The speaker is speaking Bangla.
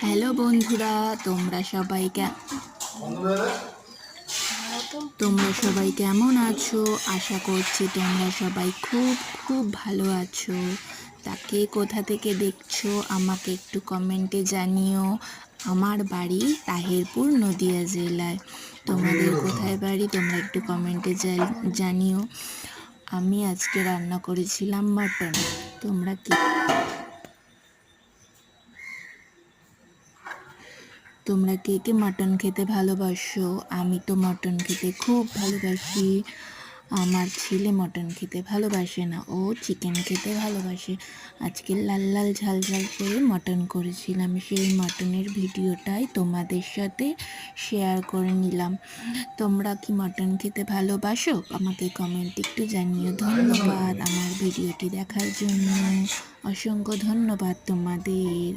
হ্যালো বন্ধুরা, তোমরা সবাই কেমন আছো? আশা করছি তোমরা সবাই খুব খুব ভালো আছো। তাকে কোথা থেকে দেখছো আমাকে একটু কমেন্টে জানিও। আমার বাড়ি তাহিরপুর, নদিয়া জেলায়। তোমাদের কোথায় বাড়ি তোমরা একটু কমেন্টে জানিও। আমি আজকে রান্না করেছিলাম মাটন। তোমরা কি তোমরা কে কে মাটন খেতে ভালোবাসো? আমি তো মাটন খেতে খুব ভালোবাসি। আমার ছেলে মাটন খেতে ভালোবাসে না, ও চিকেন খেতে ভালোবাসে। আজকে লাল লাল ঝাল ঝাল করে মাটন করেছিলাম, সেই মাটনের ভিডিওটাই তোমাদের সাথে শেয়ার করে নিলাম। তোমরা কি মাটন খেতে ভালোবাসো? আমাকে কমেন্ট একটু জানিও। ধন্যবাদ আমার ভিডিওটি দেখার জন্য। অসংখ্য ধন্যবাদ তোমাদের।